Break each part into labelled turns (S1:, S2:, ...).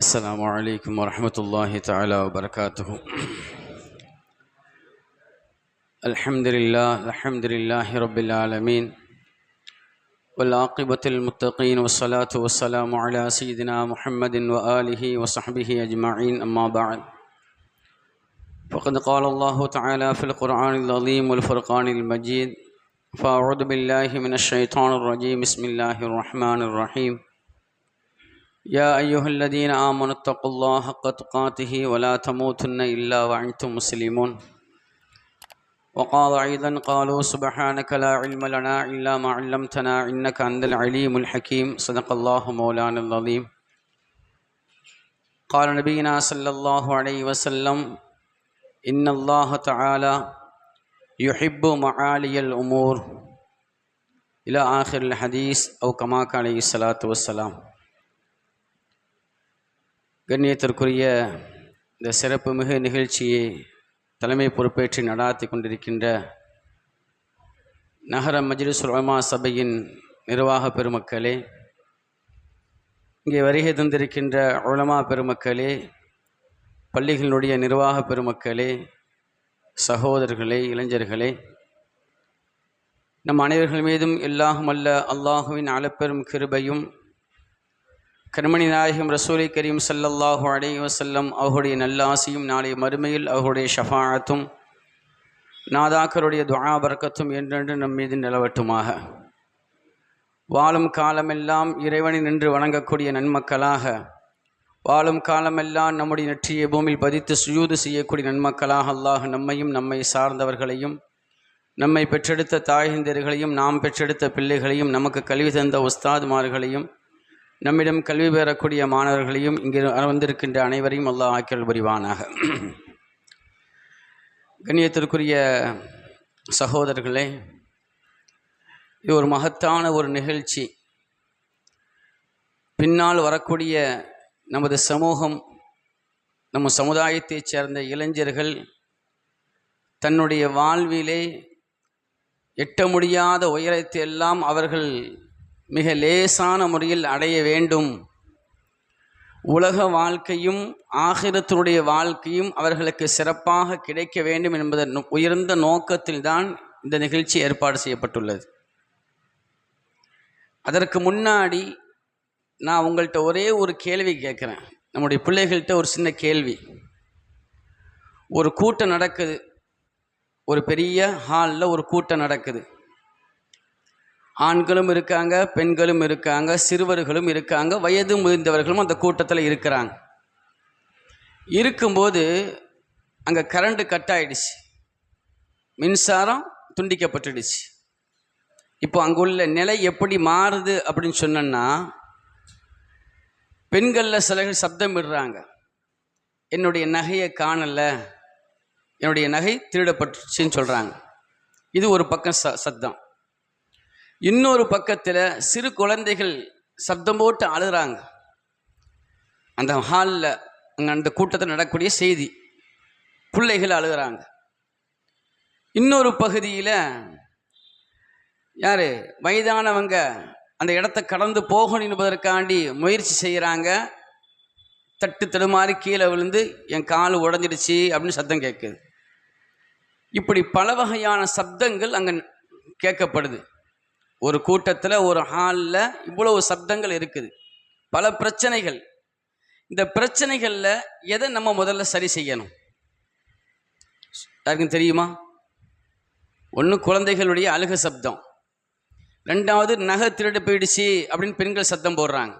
S1: السلام عليكم ورحمة الله تعالى وبركاته. الحمد لله رب العالمين، والعاقبة للمتقين، والصلاة والسلام على سيدنا محمد وآله وصحبه أجمعين، أما بعد، فقد قال الله تعالى في القرآن العظيم والفرقان المجيد: فأعوذ بالله من الشيطان الرجيم، بسم الله الرحمن الرحيم. يا أيها الذين آمنوا اتقوا الله حق تقاته ولا تموتن إلا وأنتم مسلمون. وقال أيضا: قالوا سبحانك لا علم لنا إلا ما علمتنا إنك أنت العليم الحكيم. صدق الله مولانا العظيم. قال نبينا صلى الله عليه وسلم: إن الله تعالى يحب معالي الأمور إلى آخر الحديث، أو كما قال عليه الصلاة والسلام. கண்ணியத்திற்குரிய இந்த சிறப்பு மிகு நிகழ்ச்சியை தலைமை பொறுப்பேற்று நடாத்தி கொண்டிருக்கின்ற நகர மஜ்லிஸ் உலமா சபையின் நிர்வாக பெருமக்களே, இங்கே வருகை தந்திருக்கின்ற உலமா பெருமக்களே, பள்ளிகளினுடைய நிர்வாக பெருமக்களே, சகோதரர்களே, இளைஞர்களே, நம் அனைவர்கள் மீதும் எல்லாகும் அல்ல அல்லாஹுவின் அளப்பெரும் கிருபையும் கண்மணி நாயகம் ரசூலை கரீம் ஸல்லல்லாஹு அலைஹி வஸல்லம் அவருடைய நல்லாசியும் நாளைய மறுமையில் அவருடைய ஷஃபாஅத்தும் நாதாக்கருடைய துஆ பரக்கத்தும் என்றென்று நம் மீது நிலவட்டுமாக. வாழும் காலமெல்லாம் இறைவனை நின்று வணங்கக்கூடிய நன்மக்களாக, வாழும் காலமெல்லாம் நம்முடைய நெற்றியை பூமியில் பதித்து சுஜூது செய்யக்கூடிய நன்மக்களாக அல்லாஹ் நம்மையும் நம்மை சார்ந்தவர்களையும் நம்மை பெற்றெடுத்த தாயந்தர்களையும் நாம் பெற்றெடுத்த பிள்ளைகளையும் நமக்கு கல்வி தந்த உஸ்தாதுமார்களையும் நம்மிடம் கல்வி பெறக்கூடிய மாணவர்களையும் இங்கே வந்திருக்கின்ற அனைவரையும் அல்லாஹ் ஆக்கியல் புரிவானாக. கண்ணியத்திற்குரிய சகோதரர்களே, இது ஒரு மகத்தான ஒரு நிகழ்ச்சி. பின்னால் வரக்கூடிய நமது சமூகம், நம்ம சமுதாயத்தைச் சேர்ந்த இளைஞர்கள் தன்னுடைய வாழ்விலே எட்ட முடியாத உயரத்தை எல்லாம் அவர்கள் மிக லேசான முறையில் அடைய வேண்டும், உலக வாழ்க்கையும் ஆகிரத்தினுடைய வாழ்க்கையும் அவர்களுக்கு சிறப்பாக கிடைக்க வேண்டும் என்பதன் உயர்ந்த நோக்கத்தில்தான் இந்த நிகழ்ச்சி ஏற்பாடு செய்யப்பட்டுள்ளது. அதற்கு முன்னாடி நான் உங்கள்கிட்ட ஒரே ஒரு கேள்வி கேட்குறேன். நம்முடைய பிள்ளைகள்கிட்ட ஒரு சின்ன கேள்வி. ஒரு கூட்டம் நடக்குது, ஒரு பெரிய ஹாலில் ஒரு கூட்டம் நடக்குது. ஆண்களும் இருக்காங்க, பெண்களும் இருக்காங்க, சிறுவர்களும் இருக்காங்க, வயது முதிர்ந்தவர்களும் அந்த கூட்டத்தில் இருக்கிறாங்க. இருக்கும்போது அங்கே கரண்ட் கட் ஆகிடுச்சு, மின்சாரம் துண்டிக்கப்பட்டுடுச்சு. இப்போ அங்குள்ள நிலை எப்படி மாறுது அப்படின்னு சொன்னோன்னா, பெண்களில் சிலர்கள் சப்தம் விடுறாங்க, என்னுடைய நகையை காணலை, என்னுடைய நகை திருடப்பட்டுச்சுன்னு சொல்கிறாங்க. இது ஒரு பக்கம் சத்தம். இன்னொரு பக்கத்தில் சிறு குழந்தைகள் சப்தம் போட்டு அழுகிறாங்க. அந்த ஹாலில் அங்கே அந்த கூட்டத்தில் நடக்கக்கூடிய செய்தி, பிள்ளைகள் அழுகிறாங்க. இன்னொரு பகுதியில் யார் வயதானவங்க அந்த இடத்த கடந்து போகணும் என்பதற்காண்டி முயற்சி செய்கிறாங்க. தட்டு தடுமாறி கீழே விழுந்து என் கால் உடஞ்சிடுச்சு அப்படின்னு சத்தம் கேட்குது. இப்படி பல வகையான சப்தங்கள் அங்கே கேட்கப்படுது. ஒரு கூட்டத்தில், ஒரு ஹாலில் இவ்வளவு சப்தங்கள் இருக்குது, பல பிரச்சனைகள். இந்த பிரச்சனைகளில் எதை நம்ம முதல்ல சரி செய்யணும்? யாருக்கும் தெரியுமா? ஒன்று குழந்தைகளுடைய அழுக சப்தம், ரெண்டாவது நகை திருடு போயிடுச்சு அப்படின்னு பெண்கள் சத்தம் போடுறாங்க.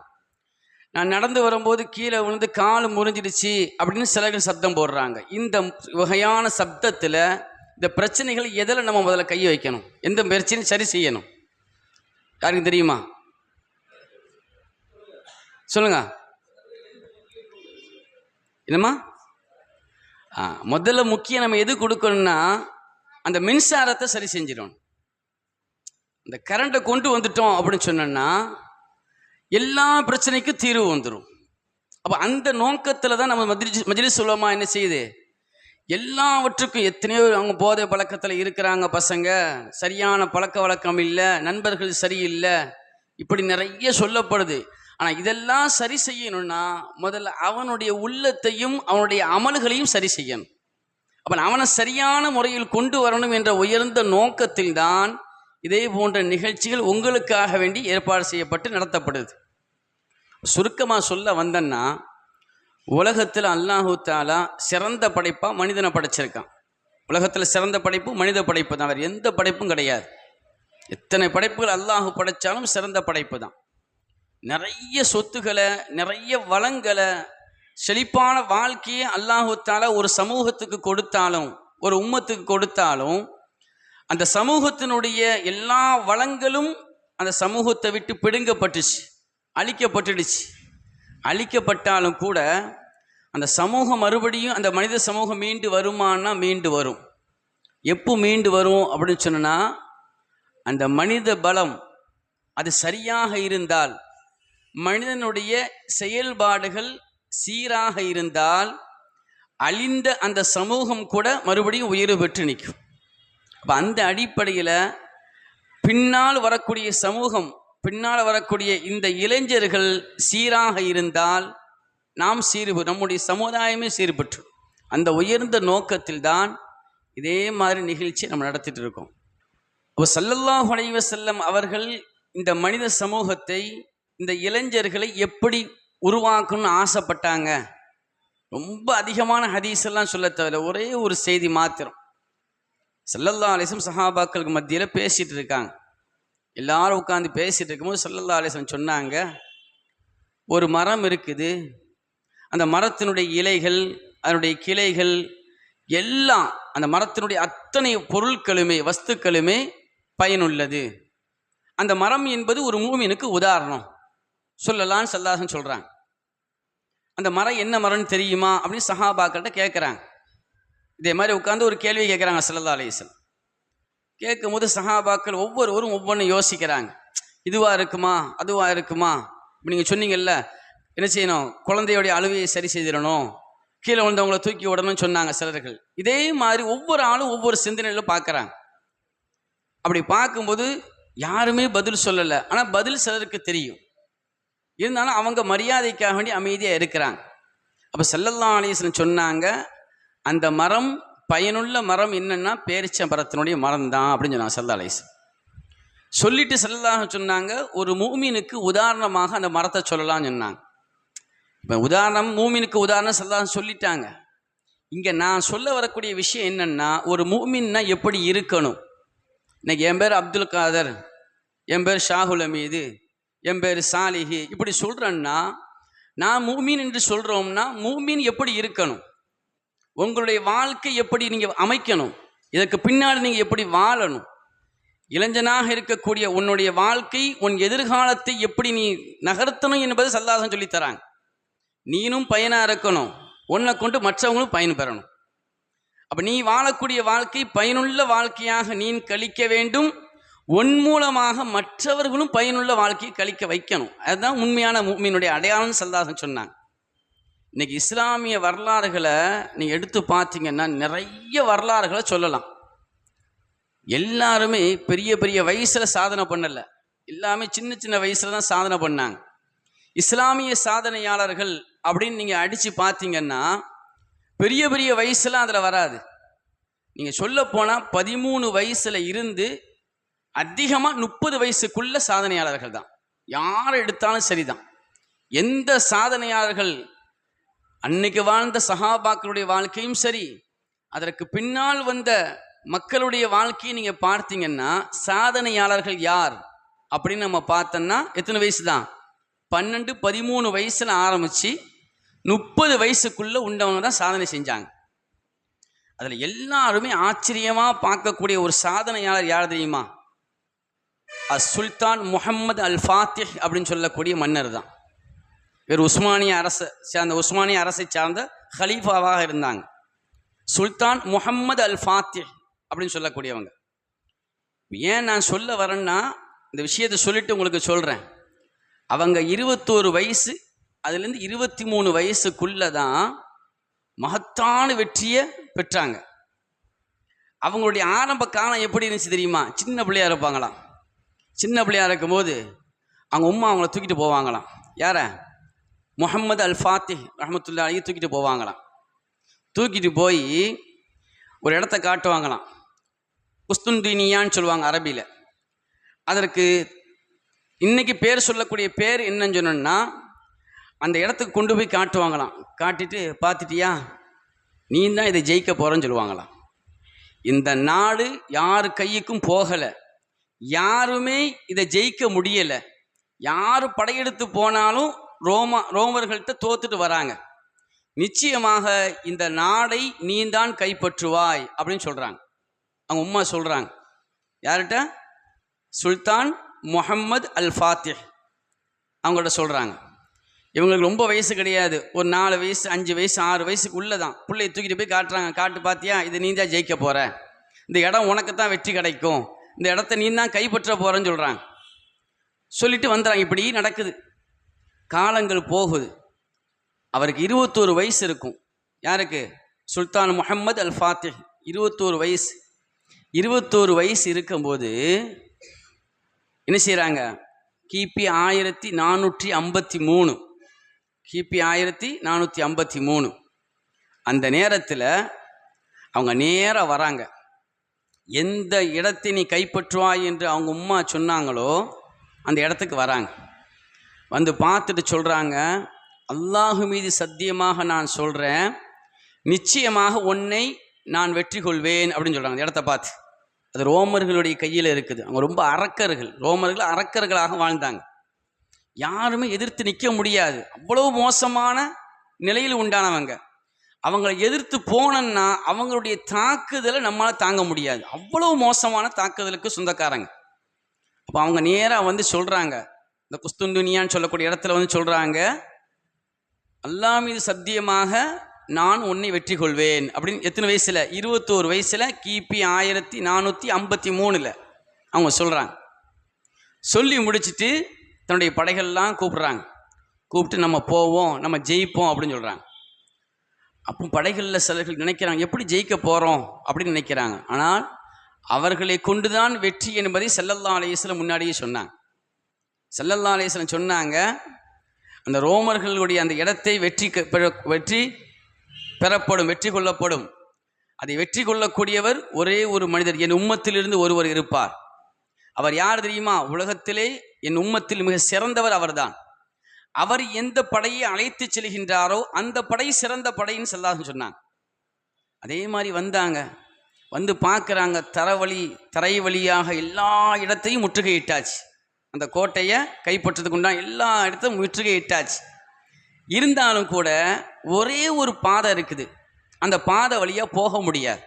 S1: நான் நடந்து வரும்போது கீழே விழுந்து கால் முறிஞ்சிடுச்சு அப்படின்னு சிலர்கள் சப்தம் போடுறாங்க. இந்த வகையான சப்தத்தில் இந்த பிரச்சனைகள் எதில் நம்ம முதல்ல கையை வைக்கணும்? எந்த பிரச்சனையும் சரி செய்யணும்? யாருக்கும் தெரியுமா? சொல்லுங்க. என்னம்மா? முதல்ல முக்கியம் நம்ம எது கொடுக்கணும்னா, அந்த மின்சாரத்தை சரி செஞ்சிடணும். இந்த கரண்ட்டை கொண்டு வந்துட்டோம் அப்படின்னு சொன்னோன்னா எல்லா பிரச்சனைக்கும் தீர்வு வந்துடும். அப்போ அந்த நோக்கத்தில் தான் நம்ம மஜ்லிஸ் உலமா என்ன செய்யுது, எல்லாவற்றுக்கும். எத்தனையோ அவங்க போதை பழக்கத்தில் இருக்கிறாங்க பசங்க, சரியான பழக்க வழக்கம் இல்லை, நண்பர்கள் சரியில்லை, இப்படி நிறைய சொல்லப்படுது. ஆனால் இதெல்லாம் சரி செய்யணும்னா முதல்ல அவனுடைய உள்ளத்தையும் அவனுடைய அமல்களையும் சரி செய்யணும். அப்போ அவனை சரியான முறையில் கொண்டு வரணும் என்ற உயர்ந்த நோக்கத்தில் தான் இதே போன்ற நிகழ்ச்சிகள் உங்களுக்காக வேண்டி ஏற்பாடு செய்யப்பட்டு நடத்தப்படுது. சுருக்கமாக சொல்ல வந்தேன்னா, உலகத்தில் அல்லாஹு தாலா சிறந்த படைப்பாக மனிதனை படைச்சிருக்கான். உலகத்தில் சிறந்த படைப்பு மனித படைப்பு தான், வேறு எந்த படைப்பும் கிடையாது. எத்தனை படைப்புகள் அல்லாஹு படைத்தாலும் சிறந்த படைப்பு தான். நிறைய சொத்துக்களை, நிறைய வளங்களை, செழிப்பான வாழ்க்கையை அல்லாஹு தாலா ஒரு சமூகத்துக்கு கொடுத்தாலும், ஒரு உம்மத்துக்கு கொடுத்தாலும், அந்த சமூகத்தினுடைய எல்லா வளங்களும் அந்த சமூகத்தை விட்டு பிடுங்கப்பட்டுச்சு, அழிக்கப்பட்டுடுச்சு. அழிக்கப்பட்டாலும் கூட அந்த சமூகம் மறுபடியும், அந்த மனித சமூகம் மீண்டு வருமானா மீண்டு வரும். எப்போ மீண்டு வரும் அப்படின்னு சொன்னா, அந்த மனித பலம் அது சரியாக இருந்தால், மனிதனுடைய செயல்பாடுகள் சீராக இருந்தால், அழிந்த அந்த சமூகம் கூட மறுபடியும் உயர்வு பெற்று நிற்கும். அப்போ அந்த அடிப்படையில் பின்னால் வரக்கூடிய சமூகம், பின்னால் வரக்கூடிய இந்த இளைஞர்கள் சீராக இருந்தால் நாம் நம்முடைய சமுதாயமே சீர்பற்று. அந்த உயர்ந்த நோக்கத்தில் தான் இதே மாதிரி நிகழ்ச்சி நம்ம நடத்திட்டு இருக்கோம். இப்போ ஸல்லல்லாஹு அலைஹி வஸல்லம் அவர்கள் இந்த மனித சமூகத்தை, இந்த இளைஞர்களை எப்படி உருவாக்கணும்னு ஆசைப்பட்டாங்க. ரொம்ப அதிகமான ஹதீஸ் எல்லாம் சொல்ல தவிர ஒரே ஒரு செய்தி மாத்திரம். ஸல்லல்லாஹு அலைஹி வஸல்லம் சஹாபாக்களுக்கு மத்தியில் பேசிட்டு இருக்காங்க. எல்லாரும் உட்காந்து பேசிட்டு இருக்கும்போது ஸல்லல்லாஹு அலைஹி வஸல்லம் சொன்னாங்க, ஒரு மரம் இருக்குது, அந்த மரத்தினுடைய இலைகள், அதனுடைய கிளைகள் எல்லாம், அந்த மரத்தினுடைய அத்தனை பொருட்களுமே, வஸ்துக்களுமே பயனுள்ளது. அந்த மரம் என்பது ஒரு மூமினுக்கு உதாரணம் சொல்லலான்னு ஸல்லல்லாஹு அலைஹி வஸல்லம் சொல்கிறாங்க. அந்த மரம் என்ன மரம்னு தெரியுமா அப்படின்னு சஹாபாக்கள்கிட்ட கேட்குறாங்க. இதே மாதிரி உட்காந்து ஒரு கேள்வி கேட்குறாங்க ஸல்லல்லாஹு அலைஹி வஸல்லம். கேட்கும்போது சஹாபாக்கள் ஒவ்வொருவரும் ஒவ்வொன்றும் யோசிக்கிறாங்க. இதுவாக இருக்குமா, அதுவாக இருக்குமா? இப்போ நீங்கள் சொன்னீங்கல்ல, என்ன செய்யணும், குழந்தையோடைய அழுவையை சரி செய்திடணும், கீழே விழுந்தவங்களை தூக்கி விடணும்னு சொன்னாங்க சிலர்கள். இதே மாதிரி ஒவ்வொரு ஆளும் ஒவ்வொரு சிந்தனையில் பார்க்குறாங்க. அப்படி பார்க்கும்போது யாருமே பதில் சொல்லலை. ஆனால் பதில் சிலருக்கு தெரியும். இருந்தாலும் அவங்க மரியாதைக்காக வேண்டி அமைதியாக இருக்கிறாங்க. அப்போ ஸல்லல்லாஹு அலைஹி வஸல்லம் சொன்னாங்க, அந்த மரம், பயனுள்ள மரம் என்னன்னா பேரிச்ச மரத்தினுடைய மரம் தான் அப்படின்னு சொன்னாங்க ஸல்லல்லாஹு அலைஹி வஸல்லம். சொல்லிட்டு ஸல்லல்லாஹு சொன்னாங்க, ஒரு மூமினுக்கு உதாரணமாக அந்த மரத்தை சொல்லலாம்னு சொன்னாங்க. இப்போ உதாரணம், மூமினுக்கு உதாரணம் ஸல்லல்லாஹு சொல்லிட்டாங்க. இங்கே நான் சொல்ல வரக்கூடிய விஷயம் என்னன்னா, ஒரு மூமின்னா எப்படி இருக்கணும். இன்னைக்கு என் பேர் அப்துல் காதர், என் பேர் ஷாகுல் அமீது, என் பேர் சாலிஹி, இப்படி சொல்கிறேன்னா, நான் மூமின் என்று சொல்கிறோம்னா மூமின் எப்படி இருக்கணும், உங்களுடைய வாழ்க்கை எப்படி நீங்கள் அமைக்கணும், இதற்கு பின்னாடி நீங்கள் எப்படி வாழணும், இளைஞனாக இருக்கக்கூடிய உன்னுடைய வாழ்க்கை, உன் எதிர்காலத்தை எப்படி நீ நகர்த்தணும் என்பது ஸல்லல்லாஹு அலைஹி வஸல்லம் சொல்லித்தராங்க. நீனும் பயனாக இருக்கணும், உன்னை கொண்டு மற்றவங்களும் பயன் பெறணும். அப்போ நீ வாழக்கூடிய வாழ்க்கை பயனுள்ள வாழ்க்கையாக நீ கழிக்க வேண்டும், உன் மூலமாக மற்றவர்களும் பயனுள்ள வாழ்க்கையை கழிக்க வைக்கணும். அதுதான் உண்மையான மூமினுடைய அடையாளம்னு ஸல்லல்லாஹு அலைஹி வஸல்லம் சொன்னாங்க. இன்றைக்கி இஸ்லாமிய வரலாறுகளை நீங்கள் எடுத்து பார்த்தீங்கன்னா நிறைய வரலாறுகளை சொல்லலாம். எல்லாருமே பெரிய பெரிய வயசில் சாதனை பண்ணலை, எல்லாமே சின்ன சின்ன வயசில் தான் சாதனை பண்ணாங்க. இஸ்லாமிய சாதனையாளர்கள் அப்படின்னு நீங்கள் அடித்து பார்த்தீங்கன்னா பெரிய பெரிய வயசுலாம் அதில் வராது. நீங்கள் சொல்ல போனால் 13 வயசில் இருந்து அதிகமாக 30 வயசுக்குள்ள சாதனையாளர்கள் தான். யார் எடுத்தாலும் சரிதான். எந்த சாதனையாளர்கள் அன்னைக்கு வாழ்ந்த சஹாபாக்களுடைய வாழ்க்கையும் சரி, அதற்கு பின்னால் வந்த மக்களுடைய வாழ்க்கையை நீங்கள் பார்த்தீங்கன்னா சாதனையாளர்கள் யார் அப்படின்னு நம்ம பார்த்தோன்னா எத்தனை வயசு தான், 12, 13 வயசில் ஆரம்பித்து 30 வயசுக்குள்ளே உண்டவங்க தான் சாதனை செஞ்சாங்க. அதில் எல்லாருமே ஆச்சரியமாக பார்க்கக்கூடிய ஒரு சாதனையாளர் யார் தெரியுமா? சுல்தான் முஹம்மது அல் ஃபாத்திஹ் அப்படின்னு சொல்லக்கூடிய மன்னர் தான். இவர் உஸ்மானிய அரசை சார்ந்த ஹலீஃபாவாக இருந்தாங்க. சுல்தான் முஹம்மது அல் ஃபாத்திஹ் அப்படின்னு சொல்லக்கூடியவங்க. ஏன் நான் சொல்ல வரேன்னா, இந்த விஷயத்தை சொல்லிட்டு உங்களுக்கு சொல்கிறேன். அவங்க 21 வயசு, அதுலேருந்து 23 வயசுக்குள்ளே தான் மகத்தான வெற்றியை பெற்றாங்க. அவங்களுடைய ஆரம்ப காலம் எப்படி இருந்துச்சு தெரியுமா? சின்ன பிள்ளையாக இருப்பாங்களாம். சின்ன பிள்ளையாக இருக்கும்போது அவங்க அம்மா அவங்கள தூக்கிட்டு போவாங்களாம். யார? முஹம்மது அல் ஃபாத்திஹ் ரஹ்மத்துல்லாஹி அலைஹி தூக்கிட்டு போவாங்களாம். தூக்கிட்டு போய் ஒரு இடத்த காட்டுவாங்களாம். குஸ்துன்தீனியான்னு சொல்லுவாங்க அரபியில். அதற்கு இன்னைக்கு பேர் சொல்லக்கூடிய பேர் என்னன்னு சொன்னோன்னா, அந்த இடத்துக்கு கொண்டு போய் காட்டுவாங்களாம். காட்டிட்டு பார்த்துட்டியா, நீ தான் இதை ஜெயிக்க போகிறேன்னு சொல்லுவாங்களாம். இந்த நாடு யார் கையுக்கும் போகலை, யாருமே இதை ஜெயிக்க முடியலை, யார் படையெடுத்து போனாலும் ரோமர்கள்ட்ட தோத்துட்டு வராங்க. நிச்சயமாக இந்த நாடை நீ தான் கைப்பற்றுவாய் அப்படின்னு சொல்கிறாங்க. அவங்க உம்மா சொல்கிறாங்க. யார்கிட்ட? சுல்தான் முஹம்மது அல் ஃபாத்திஹ் அவங்கள்ட்ட சொல்கிறாங்க. இவங்களுக்கு ரொம்ப வயசு கிடையாது, ஒரு 4 வயசு 5 வயசு 6 வயசுக்கு உள்ளே தான். பிள்ளையை தூக்கிட்டு போய் காட்டுறாங்க. காட்டு பார்த்தியா, இதை நீ தான் ஜெயிக்க போகிற, இந்த இடம் உனக்கு தான் வெற்றி கிடைக்கும், இந்த இடத்த நீ தான் கைப்பற்ற போகிறேன்னு சொல்கிறாங்க. சொல்லிட்டு வந்துடுறாங்க. இப்படி நடக்குது. காலங்கள் போகுது. அவருக்கு 21 வயசு இருக்கும். யாருக்கு? சுல்தான் முஹம்மது அல் ஃபாத்திஹ் 21 வயசு. 21 வயசு இருக்கும்போது என்ன செய்கிறாங்க? கிபி 1453, கிபி 1453 அந்த நேரத்தில் அவங்க நேராக வராங்க. எந்த இடத்தை நீ கைப்பற்றுவாய் என்று அவங்க உம்மா சொன்னாங்களோ அந்த இடத்துக்கு வராங்க. வந்து பார்த்துட்டு சொல்கிறாங்க, அல்லாஹு மீது சத்தியமாக நான் சொல்கிறேன், நிச்சயமாக உன்னை நான் வெற்றி கொள்வேன் அப்படின்னு சொல்கிறாங்க. அந்த இடத்த பார்த்து. அது ரோமர்களுடைய கையில் இருக்குது. அவங்க ரொம்ப அரக்கர்கள். ரோமர்கள் அரக்கர்களாக வாழ்ந்தாங்க. யாருமே எதிர்த்து நிற்க முடியாது. அவ்வளவு மோசமான நிலையில் உண்டானவங்க. அவங்களை எதிர்த்து போனோன்னா அவங்களுடைய தாக்குதலை நம்மளால் தாங்க முடியாது. அவ்வளவு மோசமான தாக்குதலுக்கு சொந்தக்காரங்க. அப்போ அவங்க நேராக வந்து சொல்கிறாங்க, இந்த குஸ்துன்துனியான்னு சொல்லக்கூடிய இடத்துல வந்து சொல்கிறாங்க, அல்லாஹ் மீது சத்தியமாக நான் உன்னை வெற்றி கொள்வேன் அப்படின்னு. எத்தனை வயசில்? 21 வயசில், கிபி 1453 அவங்க சொல்கிறாங்க. சொல்லி முடிச்சுட்டு தன்னுடைய படைகள்லாம் கூப்பிட்றாங்க. கூப்பிட்டு நம்ம போவோம், நம்ம ஜெயிப்போம் அப்படின்னு சொல்கிறாங்க. அப்போ படைகளில் சிலர்கள் நினைக்கிறாங்க, எப்படி ஜெயிக்க போகிறோம் அப்படின்னு நினைக்கிறாங்க. ஆனால் அவர்களை கொண்டு தான் வெற்றி என்பதை ஸல்லல்லாஹு அலைஹி வஸல்லம் முன்னாடியே சொன்னாங்க. ஸல்லல்லாஹு அலைஹி வஸல்லம் சொன்னாங்க, அந்த ரோமர்களுடைய அந்த இடத்தை வெற்றி பெறப்படும், வெற்றி கொள்ளப்படும். அதை வெற்றி கொள்ளக்கூடியவர் ஒரே ஒரு மனிதர், என் உம்மத்திலிருந்து ஒருவர் இருப்பார். அவர் யார் தெரியுமா? உலகத்திலே என் உம்மத்தில் மிக சிறந்தவர் அவர்தான். அவர் எந்த படையை அழைத்து செல்கின்றாரோ அந்த படை சிறந்த படைன்னு ஸல்லல்லாஹு சொன்னாங்க. அதே மாதிரி வந்தாங்க. வந்து பார்க்குறாங்க, தரை வழியாக எல்லா இடத்தையும் முற்றுகையிட்டாச்சு. அந்த கோட்டையை கைப்பற்றதுக்கு உண்டான எல்லா இடத்தையும் முற்றுகையிட்டாச்சு. இருந்தாலும் கூட ஒரே ஒரு பாதை இருக்குது. அந்த பாதை வழியாக போக முடியாது.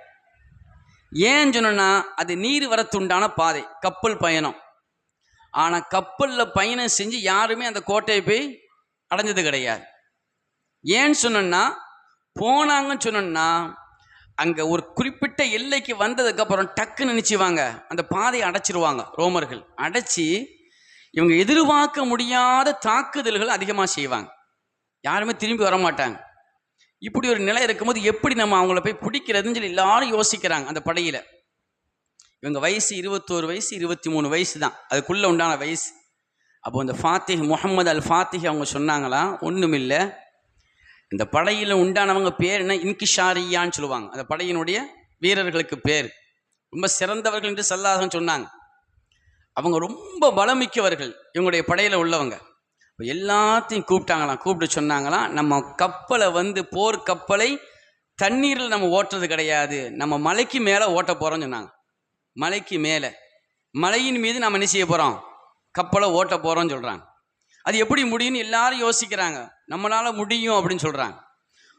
S1: ஏன்னு சொன்னா, அது நீர் வரத்துண்டான பாதை, கப்பல் பயணம். ஆனால் கப்பலில் பயணம் செஞ்சு யாருமே அந்த கோட்டையை போய் அடைஞ்சது கிடையாது. ஏன்னு சொன்னா, போனாங்கன்னு சொன்னா அங்கே ஒரு குறிப்பிட்ட எல்லைக்கு வந்ததுக்கப்புறம் டக்குன்னு நினச்சிவாங்க, அந்த பாதையை அடைச்சிருவாங்க. ரோமர்கள் அடைச்சி இவங்க எதிர்பார்க்க முடியாத தாக்குதல்கள் அதிகமாக செய்வாங்க. யாருமே திரும்பி வரமாட்டாங்க. இப்படி ஒரு நிலை இருக்கும்போது எப்படி நம்ம அவங்கள போய் பிடிக்கிறதுன்னு சொல்லி எல்லாரும் யோசிக்கிறாங்க. அந்த படையில் இவங்க வயசு 21 வயசு 23 வயசு தான், அதுக்குள்ளே உண்டான வயசு. அப்போ இந்த ஃபாத்திஹ் முஹம்மது அல் ஃபாத்திஹ் அவங்க சொன்னாங்களாம், ஒன்றுமில்லை, இந்த படையில் உண்டானவங்க பேர் என்ன? இன்கிஷாரியான்னு சொல்லுவாங்க. அந்த படையினுடைய வீரர்களுக்கு பேர். ரொம்ப சிறந்தவர்கள் என்று ஸல்லல்லாஹு சொன்னாங்க. அவங்க ரொம்ப பலமிக்கவர்கள் இவங்களுடைய படையில் உள்ளவங்க. இப்போ எல்லாத்தையும் கூப்பிட்டாங்களாம். கூப்பிட்டு சொன்னாங்களாம், நம்ம கப்பலை வந்து போர் கப்பலை தண்ணீரில் நம்ம ஓட்டுறது கிடையாது, நம்ம மலைக்கு மேலே ஓட்ட போகிறோம்னு சொன்னாங்க. மலைக்கு மேலே, மலையின் மீது நம்ம என்ன செய்ய போகிறோம்? கப்பலை ஓட்ட போகிறோம்னு சொல்கிறாங்க. அது எப்படி முடியும்னு எல்லாரும் யோசிக்கிறாங்க. நம்மளால் முடியும் அப்படின்னு சொல்கிறாங்க.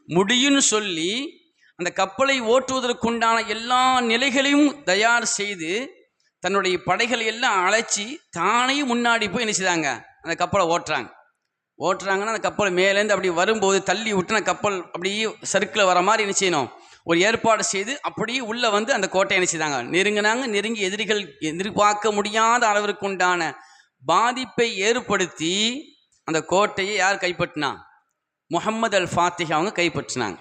S1: முடியும்னு சொல்லி அந்த கப்பலை ஓட்டுவதற்குண்டான எல்லா நிலைகளையும் தயார் செய்து தன்னுடைய படைகளை எல்லாம் அழைச்சி தானே முன்னாடி போய் என்ன செய்தாங்க? அந்த கப்பலை ஓட்டுறாங்கன்னா அந்த கப்பல் மேலேருந்து அப்படி வரும்போது தள்ளி விட்டுன கப்பல் அப்படியே சர்க்கிள் வர மாதிரி என்ன செய்யணும்? ஒரு ஏற்பாடு செய்து அப்படியே உள்ளே வந்து அந்த கோட்டையை என்ன செய்தாங்க? நெருங்கி எதிரிகள் எதிர்பார்க்க முடியாத அளவிற்கு உண்டான பாதிப்பை ஏற்படுத்தி அந்த கோட்டையை யார் கைப்பற்றினா? முஹம்மது அல் ஃபாத்திஹ் அவங்க கைப்பற்றினாங்க.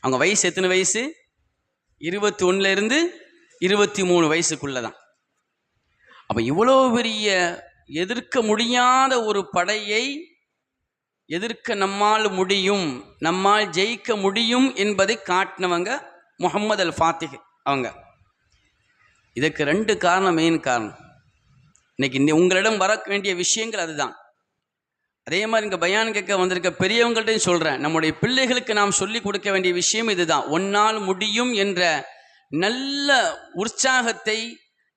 S1: அவங்க வயசு எத்தனை வயசு? 21 23 வயசுக்குள்ளே தான். அப்போ இவ்வளோ பெரிய எதிர்க்க முடியாத ஒரு படையை எதிர்க்க நம்மால் முடியும், நம்மால் ஜெயிக்க முடியும் என்பதை காட்டினவங்க முஹம்மது அல் ஃபாத்திஹ் அவங்க. இதுக்கு 2 காரணம், மெயின் காரணம். இன்னைக்கு உங்களிடம் வர வேண்டிய விஷயங்கள் அதுதான். அதே மாதிரி இங்கே பயான் கேட்க வந்திருக்க பெரியவங்கள்ட்டையும் சொல்கிறேன், நம்முடைய பிள்ளைகளுக்கு நாம் சொல்லிக் கொடுக்க வேண்டிய விஷயம் இதுதான். ஒன்னால் முடியும் என்ற நல்ல உற்சாகத்தை,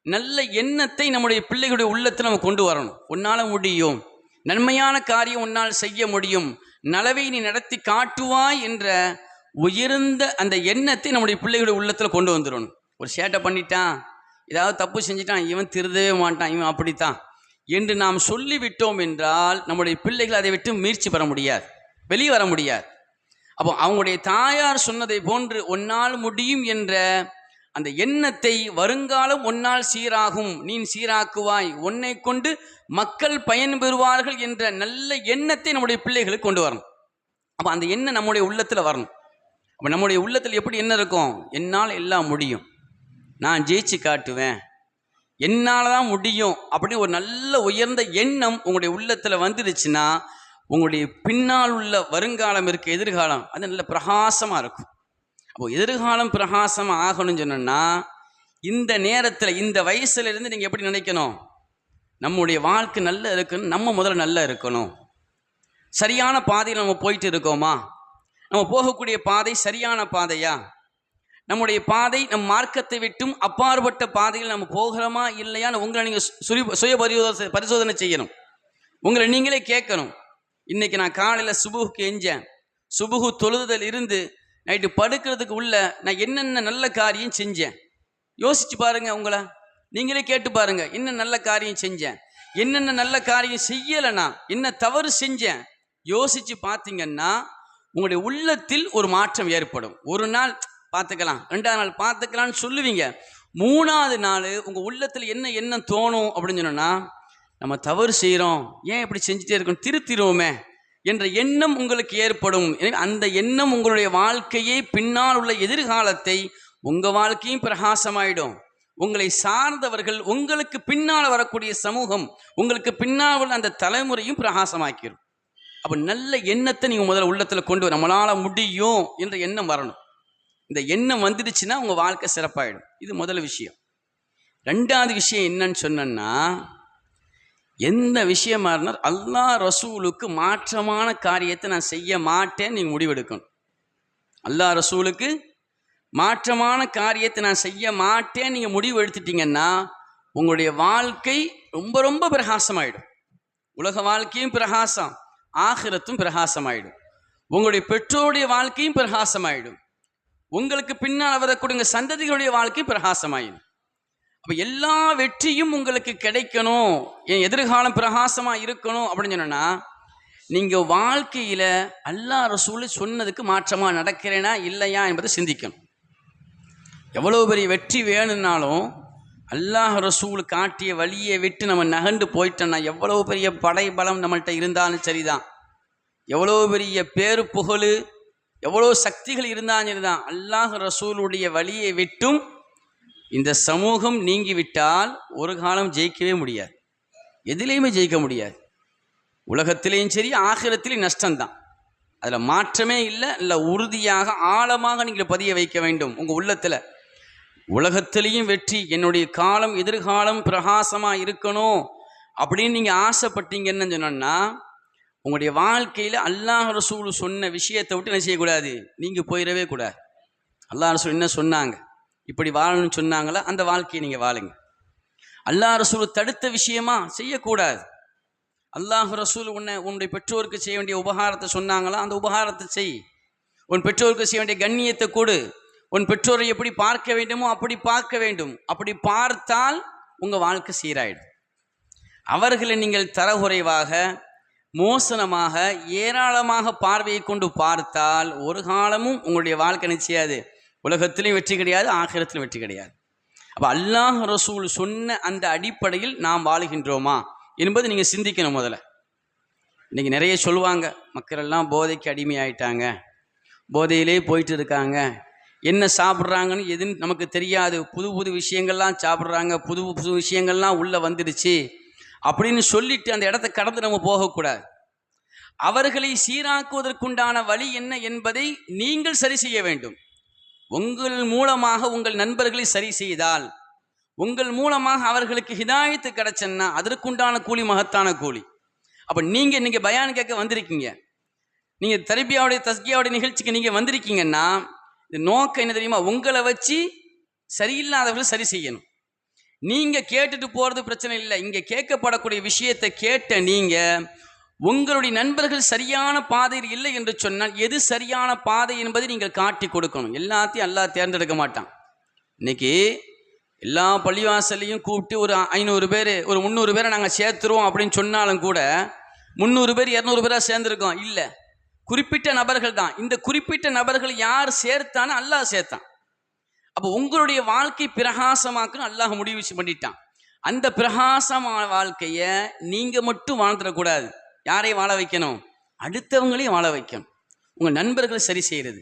S1: நல்ல எண்ணத்தை நம்முடைய பிள்ளைகளுடைய உள்ளத்தில் நம்ம கொண்டு வரணும். உன்னால் முடியும், நன்மையான காரியம் உன்னால் செய்ய முடியும், நலவை நீ நடத்தி காட்டுவாய் என்ற உயர்ந்த அந்த எண்ணத்தை நம்முடைய பிள்ளைகளுடைய உள்ளத்தில் கொண்டு வந்துடணும். ஒரு சேட்டை பண்ணிட்டான், ஏதாவது தப்பு செஞ்சிட்டான், இவன் திருந்தவே மாட்டான், இவன் அப்படித்தான் என்று நாம் சொல்லிவிட்டோம் என்றால் நம்முடைய பிள்ளைகள் அதை விட்டு முயற்சி பெற முடியாது, வெளியே வர முடியாது. அப்போ அவங்களுடைய தாயார் சொன்னதை போன்று ஒன்னால் முடியும் என்ற அந்த எண்ணத்தை, வருங்காலம் ஒன்னால் சீராகும், நீ சீராக்குவாய், உன்னை கொண்டு மக்கள் பயன்பெறுவார்கள் என்ற நல்ல எண்ணத்தை நம்முடைய பிள்ளைகளுக்கு கொண்டு வரணும். அப்போ அந்த எண்ணம் நம்முடைய உள்ளத்தில் வரணும். அப்போ நம்முடைய உள்ளத்தில் எப்படி என்ன இருக்கும்? என்னால் எல்லாம் முடியும், நான் ஜெயிச்சு காட்டுவேன், என்னால் தான் முடியும் அப்படின்னு ஒரு நல்ல உயர்ந்த எண்ணம் உங்களுடைய உள்ளத்தில் வந்துடுச்சுன்னா உங்களுடைய பின்னால் உள்ள வருங்காலம் இருக்க, எதிர்காலம் அது நல்ல பிரகாசமாக இருக்கும். அப்போது எதிர்காலம் பிரகாசமாக ஆகணும்னு சொன்னோன்னா இந்த நேரத்தில், இந்த வயசுலேருந்து நீங்கள் எப்படி நினைக்கணும்? நம்முடைய வாழ்க்கை நல்லா இருக்கணும், நம்ம முதல்ல நல்லா இருக்கணும். சரியான பாதையில் நம்ம போயிட்டு இருக்கோமா? நம்ம போகக்கூடிய பாதை சரியான பாதையா? நம்முடைய பாதை நம் மார்க்கத்தை விட்டும் அப்பாற்பட்ட பாதையில் நம்ம போகிறோமா இல்லையான்னு உங்களை நீங்கள் சுய பரிசோதனை செய்யணும். உங்களை நீங்களே கேட்கணும். இன்றைக்கி நான் காலையில் சுபுகுக்கு எஞ்சேன், சுபுகு தொழுதல் இருந்து நைட்டு படுக்கிறதுக்கு உள்ள நான் என்னென்ன நல்ல காரியம் செஞ்சேன் யோசிச்சு பாருங்கள். உங்களை நீங்களே கேட்டு பாருங்கள், என்ன நல்ல காரியம் செஞ்சேன், என்னென்ன நல்ல காரியம் செய்யலைனா என்ன தவறு செஞ்சேன் யோசித்து பார்த்தீங்கன்னா உங்களுடைய உள்ளத்தில் ஒரு மாற்றம் ஏற்படும். ஒரு நாள் பார்த்துக்கலாம், 2வது நாள் பார்த்துக்கலான்னு சொல்லுவீங்க. 3வது நாள் உங்கள் உள்ளத்தில் என்ன எண்ணம் தோணும் அப்படின்னு சொன்னோன்னா, நம்ம தவறு செய்கிறோம், ஏன் இப்படி செஞ்சுட்டே இருக்கோம், திருத்திடுவோமே என்ற எண்ணம் உங்களுக்கு ஏற்படும். அந்த எண்ணம் உங்களுடைய வாழ்க்கையை, பின்னால் உள்ள எதிர்காலத்தை, உங்கள் வாழ்க்கையும் பிரகாசமாயிடும். உங்களை சார்ந்தவர்கள், உங்களுக்கு பின்னால் வரக்கூடிய சமூகம், உங்களுக்கு பின்னால் உள்ள அந்த தலைமுறையும் பிரகாசமாக்கிடும். அப்போ நல்ல எண்ணத்தை நீங்கள் முதல்ல உள்ளத்தில் கொண்டு வர, நம்மளால் முடியும் என்ற எண்ணம் வரணும். இந்த எண்ணம் வந்துடுச்சுன்னா உங்கள் வாழ்க்கை சிறப்பாயிடும். இது முதல் விஷயம். 2வது விஷயம் என்னன்னு சொன்னா, எந்த விஷயமா இருந்தால் அல்லாஹ் ரசூலுக்கு மாற்றமான காரியத்தை நான் செய்ய மாட்டேன்னு நீங்கள் முடிவெடுக்கணும். அல்லாஹ் ரசூலுக்கு மாற்றமான காரியத்தை நான் செய்ய மாட்டேன்னு நீங்கள் முடிவு எடுத்துட்டீங்கன்னா உங்களுடைய வாழ்க்கை ரொம்ப ரொம்ப பிரகாசமாயிடும். உலக வாழ்க்கையும் பிரகாசம், ஆகிரத்தும் பிரகாசமாயிடும். உங்களுடைய பெற்றோருடைய வாழ்க்கையும் பிரகாசமாயிடும். உங்களுக்கு பின்னால் வரக்கூடிய சந்ததிகளுடைய வாழ்க்கை பிரகாசமாயிடும். அப்போ எல்லா வெற்றியும் உங்களுக்கு கிடைக்கணும், என் எதிர்காலம் பிரகாசமாக இருக்கணும் அப்படின்னு சொன்னா நீங்கள் வாழ்க்கையில் அல்லாஹ் ரசூல் சொன்னதுக்கு மாற்றமாக நடக்கிறேனா இல்லையா என்பதை சிந்திக்கணும். எவ்வளோ பெரிய வெற்றி வேணும்னாலும் அல்லாஹ் ரசூல் காட்டிய வழியை விட்டு நம்ம நகண்டு போயிட்டோன்னா, எவ்வளோ பெரிய படை பலம் நம்மள்கிட்ட இருந்தாலும் சரிதான், எவ்வளோ பெரிய பேரு புகழ், எவ்வளோ சக்திகள் இருந்தாலும் சரிதான், அல்லாஹ் ரசூலுடைய வழியை விட்டும் இந்த சமூகம் நீங்கிவிட்டால் ஒரு காலம் ஜெயிக்கவே முடியாது, எதிலையுமே ஜெயிக்க முடியாது. உலகத்திலேயும் சரி, ஆகிரத்திலையும் நஷ்டம்தான், அதில் மாற்றமே இல்லை. இல்லை, உறுதியாக ஆழமாக நீங்கள் பதிய வைக்க வேண்டும் உங்கள் உள்ளத்தில். உலகத்திலையும் வெற்றி, என்னுடைய காலம் எதிர்காலம் பிரகாசமாக இருக்கணும் அப்படின்னு நீங்கள் ஆசைப்பட்டீங்கன்னு சொன்னோன்னா உங்களுடைய வாழ்க்கையில் அல்லாஹ் ரசூல் சொன்ன விஷயத்தை விட்டு என்ன செய்யக்கூடாது, நீங்கள் போயிடவே கூடாது. அல்லாஹ் ரசூல் என்ன சொன்னாங்க, இப்படி வாழணும்னு சொன்னாங்களா, அந்த வாழ்க்கையை நீங்கள் வாழுங்க. அல்லாஹ் ரசூல் தடுத்த விஷயமா செய்யக்கூடாது. அல்லாஹ் ரசூல் உன்னுடைய பெற்றோருக்கு செய்ய வேண்டிய உபகாரத்தை சொன்னாங்களா, அந்த உபகாரத்தை செய். உன் பெற்றோருக்கு செய்ய வேண்டிய கண்ணியத்தை கொடு. உன் பெற்றோரை எப்படி பார்க்க வேண்டுமோ அப்படி பார்க்க வேண்டும். அப்படி பார்த்தால் உங்கள் வாழ்க்கை சீராயிடும். அவர்களை நீங்கள் தரகுறைவாக, மோசனமாக, ஏராளமாக பார்வையை கொண்டு பார்த்தால் ஒரு காலமும் உங்களுடைய வாழ்க்கை நிச்சயாது, உலகத்திலையும் வெற்றி கிடையாது, ஆகிரத்திலும் வெற்றி கிடையாது. அப்போ அல்லாஹ் ரசூல் சொன்ன அந்த அடிப்படையில் நாம் வாழுகின்றோமா என்பது நீங்கள் சிந்திக்கணும். முதல்ல இன்றைக்கி நிறைய சொல்லுவாங்க, மக்கள் எல்லாம் போதைக்கு அடிமையாயிட்டாங்க, போதையிலே போயிட்டு இருக்காங்க, என்ன சாப்பிட்றாங்கன்னு எதுன்னு நமக்கு தெரியாது, புது புது விஷயங்கள்லாம் சாப்பிட்றாங்க, புது புது விஷயங்கள்லாம் உள்ளே வந்துடுச்சு அப்படின்னு சொல்லிட்டு அந்த இடத்த கடந்து நம்ம போகக்கூடாது. அவர்களை சீராக்குவதற்குண்டான வழி என்ன என்பதை நீங்கள் சரி செய்ய வேண்டும். உங்கள் மூலமாக உங்கள் நண்பர்களை சரி செய்தால், உங்கள் மூலமாக அவர்களுக்கு ஹிதாயத்து கிடைச்சன்னா அதற்குண்டான கூலி மகத்தான கூலி. அப்போ நீங்கள் பயான் கேட்க வந்திருக்கீங்க, நீங்கள் தர்பியாவுடைய தஸ்கியாவுடைய நிகழ்ச்சிக்கு நீங்கள் வந்திருக்கீங்கன்னா இந்த நோக்கம் என்ன தெரியுமா? உங்களை வச்சு சரியில்லாதவர்களை சரி செய்யணும். நீங்கள் கேட்டுட்டு போகிறது பிரச்சனை இல்லை. இங்கே கேட்கப்படக்கூடிய விஷயத்தை கேட்ட நீங்கள் உங்களுடைய நண்பர்கள் சரியான பாதையில் இல்லை என்று சொன்னால் எது சரியான பாதை என்பதை நீங்கள் காட்டி கொடுக்கணும். எல்லாத்தையும் அல்லாஹ் தேர்ந்தெடுக்க மாட்டான். இன்னைக்கு எல்லா பள்ளிவாசலையும் கூப்பிட்டு ஒரு 500 பேர் ஒரு 300 பேரை நாங்கள் சேர்த்துருவோம் அப்படின்னு சொன்னாலும் கூட 300 பேர் 200 பேராக சேர்ந்துருக்கோம். இல்லை, குறிப்பிட்ட நபர்கள் தான். இந்த குறிப்பிட்ட நபர்கள் யார் சேர்த்தானோ அல்லாஹ் சேர்த்தான். அப்போ உங்களுடைய வாழ்க்கை பிரகாசமாக்குன்னு அல்லாஹ் முடிவு பண்ணிட்டான். அந்த பிரகாசமான வாழ்க்கையை நீங்கள் மட்டும் வாழ்ந்துடக்கூடாது. யாரையும் வாழ வைக்கணும்? அடுத்தவங்களையும் வாழ வைக்கணும். உங்கள் நண்பர்களை சரி செய்கிறது,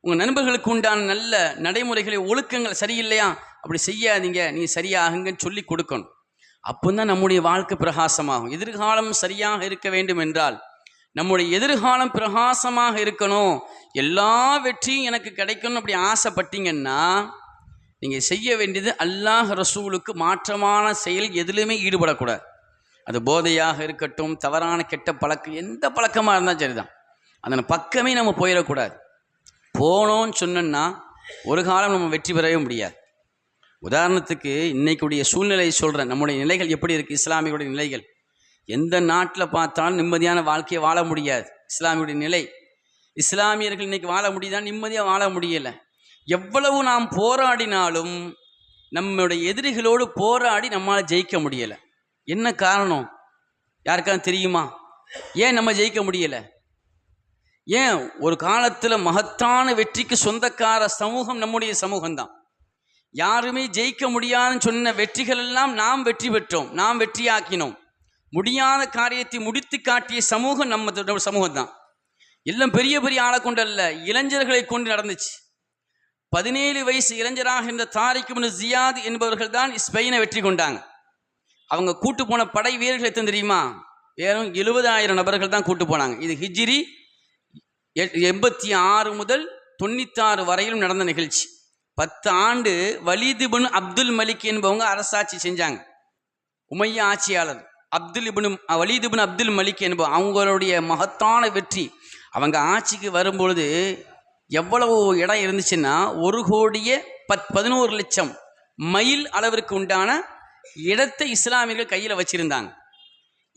S1: உங்கள் நண்பர்களுக்கு உண்டான நல்ல நடைமுறைகளை ஒழுக்கங்கள் சரியில்லையா, அப்படி செய்யாதீங்க, நீங்கள் சரியாகுங்கன்னு சொல்லி கொடுக்கணும். அப்போ தான் நம்முடைய வாழ்க்கை பிரகாசமாகும். எதிர்காலம் சரியாக இருக்க வேண்டும் என்றால், நம்முடைய எதிர்காலம் பிரகாசமாக இருக்கணும், எல்லா வெற்றியும் எனக்கு கிடைக்கணும் அப்படி ஆசைப்பட்டீங்கன்னா நீங்கள் செய்ய வேண்டியது அல்லாஹ் ரசூலுக்கு மாற்றமான செயல் எதுலையுமே ஈடுபடக்கூடாது. அது போதையாக இருக்கட்டும், தவறான கெட்ட பழக்கம், எந்த பழக்கமாக இருந்தாலும் சரிதான், அதன் பக்கமே நம்ம போயிடக்கூடாது. போனோன்னு சொன்னோன்னா ஒரு காலம் நம்ம வெற்றி பெறவே முடியாது. உதாரணத்துக்கு இன்னைக்குடைய சூழ்நிலை சொல்கிறேன். நம்முடைய நிலைகள் எப்படி இருக்குது? இஸ்லாமியுடைய நிலைகள் எந்த நாட்டில் பார்த்தாலும் நிம்மதியான வாழ்க்கையை வாழ முடியாது. இஸ்லாமியுடைய நிலை, இஸ்லாமியர்கள் இன்னைக்கு வாழ முடியுதான்? நிம்மதியாக வாழ முடியலை. எவ்வளவு நாம் போராடினாலும் நம்முடைய எதிரிகளோடு போராடி நம்மளால் ஜெயிக்க முடியலை. என்ன காரணம்? யாருக்காவது தெரியுமா? ஏன் நம்ம ஜெயிக்க முடியலை? ஏன்? ஒரு காலத்தில் மகத்தான வெற்றிக்கு சொந்தக்கார சமூகம் நம்முடைய சமூகம்தான். யாருமே ஜெயிக்க முடியாதுன்னு சொன்ன வெற்றிகள் எல்லாம் நாம் வெற்றி பெற்றோம், நாம் வெற்றியாக்கினோம். முடியாத காரியத்தை முடித்து காட்டிய சமூகம் நம்ம சமூகம் தான். எல்லாம் பெரிய பெரிய ஆளை கொண்டு அல்ல, இளைஞர்களை கொண்டு நடந்துச்சு. 17 வயசு இளைஞராக இருந்த தாரிக் இப்னு ஜியாத் என்பவர்கள் தான் ஸ்பெயினை வெற்றி கொண்டாங்க. அவங்க கூட்டு போன படை வீரர்கள் எத்தனை தெரியுமா? வெறும் 70,000 நபர்கள் தான் கூட்டு போனாங்க. இது ஹிஜ்ரி 86 முதல் 96 வரையிலும் நடந்த நிகழ்ச்சி. 10 ஆண்டு வலீத் இப்னு அப்துல் மலிக் என்பவங்க அரசாட்சி செஞ்சாங்க. உமையா ஆட்சியாளர் வலீத் இப்னு அப்துல் மலிக் என்பவங்க, அவங்களுடைய மகத்தான வெற்றி. அவங்க ஆட்சிக்கு வரும்பொழுது எவ்வளவு இடம் இருந்துச்சுன்னா 1,11,00,000 மைல் அளவிற்கு உண்டான இடத்தை இஸ்லாமியர்கள் கையில் வச்சிருந்தாங்க.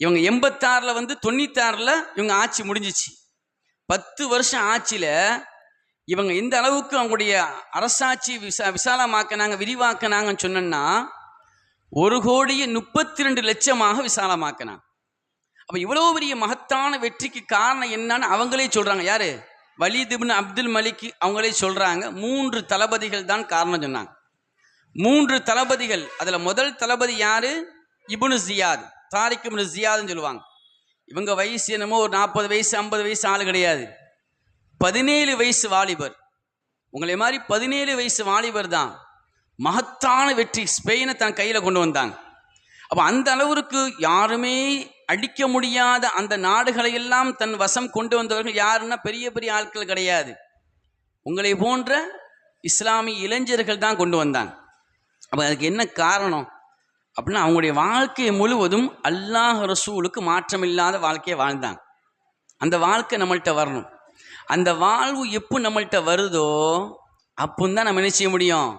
S1: இவங்க 86 வந்து 96 இவங்க ஆட்சி முடிஞ்சிச்சு. 10 வருஷம் ஆட்சியில் இவங்க இந்த அளவுக்கு அவங்களுடைய அரசாட்சி விசாலமாக்கினாங்க, விரிவாக்கினாங்கன்னு சொன்னா 1,32,00,000 விசாலமாக்கினாங்க. அப்போ இவ்வளோ பெரிய மகத்தான வெற்றிக்கு காரணம் என்னன்னு அவங்களே சொல்கிறாங்க. யார்? வலீத் இப்னு அப்துல் மலிக் அவங்களே சொல்கிறாங்க. 3 தளபதிகள் தான் காரணம் சொன்னாங்க. 3 தளபதிகள். அதில் முதல் தளபதி யார்? இப்னு ஜியாத், தாரிக் இப்னு ஜியாத்னு சொல்லுவாங்க. இவங்க வயசு என்னமோ ஒரு 40 வயசு 50 வயசு ஆள் கிடையாது, 17 வயசு வாலிபர். உங்களை மாதிரி 17 வயசு வாலிபர் தான் மகத்தான வெற்றி ஸ்பெயினை தன் கையில் கொண்டு வந்தாங்க. அப்போ அந்த அளவிற்கு யாருமே அடிக்க முடியாத அந்த நாடுகளை எல்லாம் தன் வசம் கொண்டு வந்தவர்கள் யாருன்னா பெரிய பெரிய ஆட்கள் கிடையாது, உங்களை போன்ற இஸ்லாமிய இளைஞர்கள் தான் கொண்டு வந்தாங்க. அப்போ அதுக்கு என்ன காரணம் அப்படின்னா அவங்களுடைய வாழ்க்கை முழுவதும் அல்லாஹ் ரசூலுக்கு மாற்றமில்லாத வாழ்க்கையை வாழ்ந்தாங்க. அந்த வாழ்க்கை நம்மள்கிட்ட வரணும். அந்த வாழ்வு எப்போ நம்மள்கிட்ட வருதோ அப்போதான் நம்ம என்ன செய்ய முடியும்?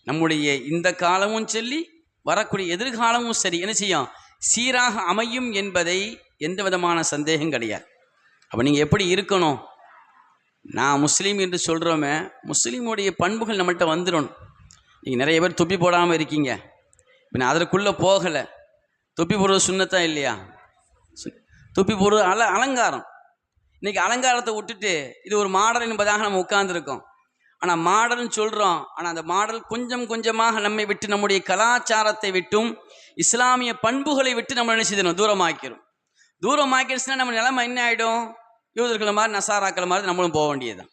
S1: நம்முடைய இந்த காலமும் சொல்லி வரக்கூடிய எதிர்காலமும் சரி என்ன செய்யும்? சீராக அமையும் என்பதை எந்த விதமான சந்தேகம் கிடையாது. அப்போ நீங்கள் எப்படி இருக்கணும்? நான் முஸ்லீம் என்று சொல்கிறோமே, முஸ்லீமுடைய பண்புகள் நம்மள்கிட்ட வந்துடணும். நீங்கள் நிறைய பேர் தொப்பி போடாமல் இருக்கீங்க. இப்போ நான் அதற்குள்ளே போகலை. தொப்பி போடுறது சுண்ணத்தான் இல்லையா? தொப்பி போடுறது அலங்காரம். இன்றைக்கி அலங்காரத்தை விட்டுட்டு இது ஒரு மாடல் என்பதாக நம்ம உட்கார்ந்துருக்கோம். ஆனால் மாடல்னு சொல்கிறோம். ஆனால் அந்த மாடல் கொஞ்சம் கொஞ்சமாக நம்மை விட்டு நம்முடைய கலாச்சாரத்தை விட்டும் இஸ்லாமிய பண்புகளை விட்டு நம்ம என்ன செய்யணும்? தூரமாக்கிடுச்சுன்னா நம்ம நிலைமை என்ன ஆகிடும்? யூதர்களை மாதிரி நசாராக்களை மாதிரி நம்மளும் போக வேண்டியதுதான்.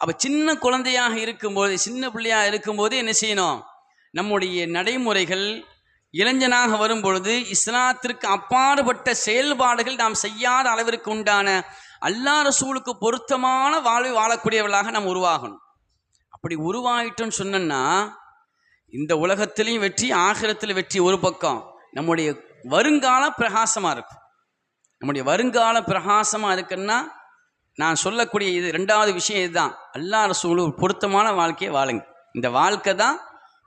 S1: அப்போ சின்ன குழந்தையாக இருக்கும்போது, சின்ன பிள்ளையாக இருக்கும்போது என்ன செய்யணும்? நம்முடைய நடைமுறைகள், இளைஞனாக வரும் பொழுது இஸ்லாத்திற்கு அப்பாற்பட்ட செயல்பாடுகள் நாம் செய்யாத அளவிற்கு உண்டான அல்லாஹ் ரசூலுக்கு பொருத்தமான வாழ்வை வாழக்கூடியவர்களாக நாம் உருவாகணும். அப்படி உருவாயிட்டோன்னு சொன்னா இந்த உலகத்திலையும் வெற்றி, ஆகிரத்தில் வெற்றி. ஒரு பக்கம் நம்முடைய வருங்காலம் பிரகாசமாக இருக்கும். நம்முடைய வருங்காலம் பிரகாசமாக இருக்குன்னா நான் சொல்லக்கூடிய இது ரெண்டாவது விஷயம் இதுதான். அல்லாஹ் ரசூலுக்கு பொருத்தமான வாழ்க்கையை வாழுங்க. இந்த வாழ்க்கை தான்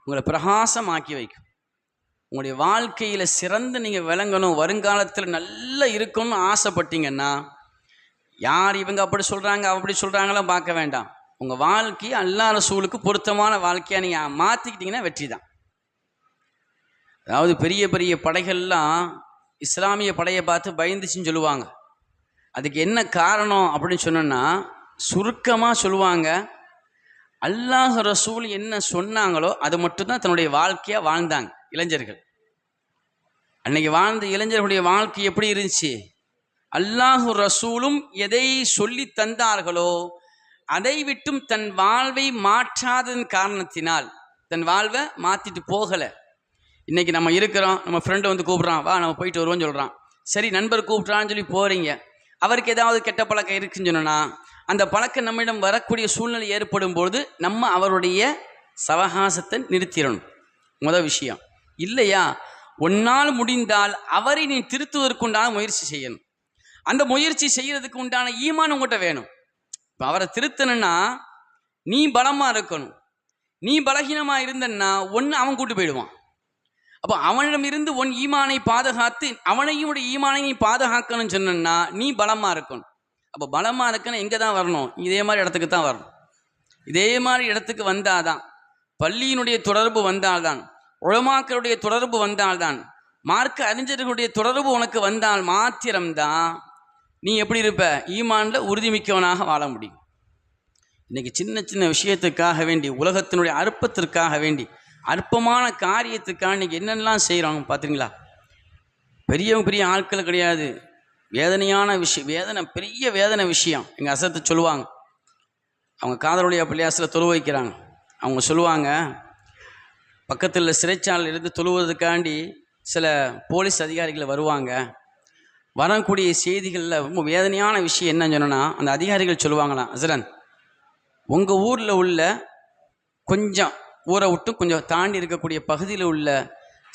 S1: உங்களை பிரகாசமாக்கி வைக்கும். உங்களுடைய வாழ்க்கையில் சிறந்து நீங்கள் விளங்கணும், வருங்காலத்தில் நல்லா இருக்கணும்னு ஆசைப்பட்டீங்கன்னா யார் இவங்க அப்படி சொல்கிறாங்க அப்படி சொல்கிறாங்களாம் பார்க்க வேண்டாம். உங்கள் வாழ்க்கையை அல்லாஹ் ரசூலுக்கு பொருத்தமான வாழ்க்கையாக நீங்கள் மாற்றிக்கிட்டிங்கன்னா வெற்றி தான். அதாவது பெரிய பெரிய படைகள்லாம் இஸ்லாமிய படையை பார்த்து பயந்துச்சுன்னு சொல்லுவாங்க. அதுக்கு என்ன காரணம் அப்படின்னு சொன்னோன்னா, சுருக்கமாக சொல்லுவாங்க, அல்லாஹ் ரசூல் என்ன சொன்னாங்களோ அது மட்டும்தான் தன்னுடைய வாழ்க்கையாக வாழ்ந்தாங்க இளைஞர்கள். அன்னைக்கு வாழ்ந்த இளைஞர்களுடைய வாழ்க்கை எப்படி இருந்துச்சு? அல்லாஹு ரசூலும் எதை சொல்லி தந்தார்களோ அதை விட்டும் தன் வாழ்வை மாற்றாததன் காரணத்தினால் தன் வாழ்வை மாற்றிட்டு போகலை. இன்றைக்கி நம்ம இருக்கிறோம், நம்ம ஃப்ரெண்டு வந்து கூப்பிட்றான், வா நம்ம போயிட்டு வருவோம்னு சொல்கிறான். சரி, நண்பர் கூப்பிட்றான்னு சொல்லி போகிறீங்க. அவருக்கு ஏதாவது கெட்ட பழக்கம் இருக்குன்னு சொன்னால் அந்த பழக்கம் நம்மிடம் வரக்கூடிய சூழ்நிலை ஏற்படும் பொழுது நம்ம அவருடைய சவகாசத்தை நிறுத்திடணும். முதல் விஷயம். இல்லையா, ஒன்னால் முடிந்தால் அவரை நீ திருத்துவதற்குண்டான முயற்சி செய்யணும். அந்த முயற்சி செய்கிறதுக்கு உண்டான ஈமான் உங்கள்கிட்ட வேணும். இப்போ அவரை திருத்தணுன்னா நீ பலமாக இருக்கணும். நீ பலகீனமாக இருந்தன்னா ஒன்று அவன் கூட்டு போயிடுவான். அப்போ அவனிடம் இருந்து உன் ஈமானை பாதுகாத்து அவனையும் ஈமானை நீ பாதுகாக்கணும்னு சொன்னா நீ பலமாக இருக்கணும். அப்போ பலமாக இருக்கணும் எங்கே தான் வரணும்? இதே மாதிரி இடத்துக்கு தான் வரணும். இதே மாதிரி இடத்துக்கு வந்தால்தான், பள்ளியினுடைய தொடர்பு வந்தால்தான், உலமாக்களுடைய தொடர்பு வந்தால்தான், மார்க்க அறிஞர்களுடைய தொடர்பு உனக்கு வந்தால் மாத்திரம்தான் நீ எப்படி இருப்ப? ஈமானில் உறுதிமிக்கவனாக வாழ முடியும். இன்றைக்கி சின்ன சின்ன விஷயத்துக்காக வேண்டி, உலகத்தினுடைய அற்பத்திற்காக வேண்டி, அற்பமான காரியத்துக்காக இன்றைக்கி என்னெல்லாம் செய்கிறாங்க பார்த்துங்களா? பெரிய ஆட்கள் கிடையாது. வேதனையான விஷயம், பெரிய வேதனை விஷயம். எங்கள் அசத்தை சொல்லுவாங்க, அவங்க காதலுடைய பள்ளியாசில் தொழு வைக்கிறாங்க. அவங்க சொல்லுவாங்க, பக்கத்தில் சிறைச்சாலையில் இருந்து தொழுவதற்காண்டி சில போலீஸ் அதிகாரிகள் வருவாங்க. வரக்கூடிய செய்திகளில் ரொம்ப வேதனையான விஷயம் என்னன்னு சொன்னால், அந்த அதிகாரிகள் சொல்லுவாங்களாம், ஹஸ்ரன் உங்கள் ஊரில் உள்ள கொஞ்சம் ஊரை விட்டு கொஞ்சம் தாண்டி இருக்கக்கூடிய பகுதியில் உள்ள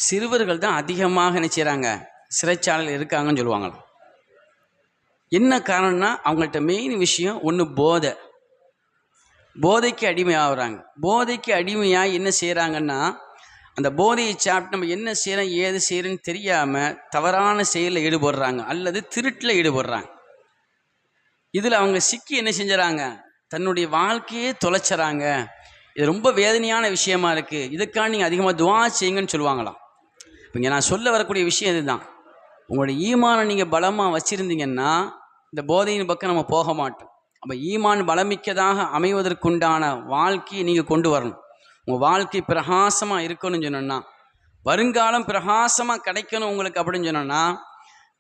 S1: சிறுவர்கள் தான் அதிகமாக என்ன செய்கிறாங்க, சிறைச்சாலையில் இருக்காங்கன்னு சொல்லுவாங்களாம். என்ன காரணம்னா அவங்கள்ட்ட மெயின் விஷயம் ஒன்று போதைக்கு அடிமையாகிறாங்க. போதைக்கு அடிமையாக என்ன செய்கிறாங்கன்னா, அந்த போதையை சாப்பிட்டு நம்ம என்ன செய்கிறோம் ஏது செய்கிறோன்னு தெரியாமல் தவறான செயலில் ஈடுபடுறாங்க அல்லது திருட்டில் ஈடுபடுறாங்க. இதில் அவங்க சிக்கி என்ன செஞ்சுறாங்க, தன்னுடைய வாழ்க்கையே தொலைச்சிறாங்க. இது ரொம்ப வேதனையான விஷயமா இருக்குது. இதுக்காக நீங்கள் அதிகமாக துவா செய்யுங்கன்னு சொல்லுவாங்களாம். இப்போ இங்கே நான் சொல்ல வரக்கூடிய விஷயம் இதுதான். உங்களுடைய ஈமானை நீங்கள் பலமாக வச்சுருந்தீங்கன்னா இந்த போதையின் பக்கம் நம்ம போக மாட்டோம். அப்போ ஈமான் பலமிக்கதாக அமைவதற்குண்டான வாழ்க்கையை நீங்கள் கொண்டு வரணும். உங்கள் வாழ்க்கை பிரகாசமாக இருக்கணும்னு சொன்னோன்னா, வருங்காலம் பிரகாசமாக கிடைக்கணும் உங்களுக்கு அப்படின்னு சொன்னோன்னா,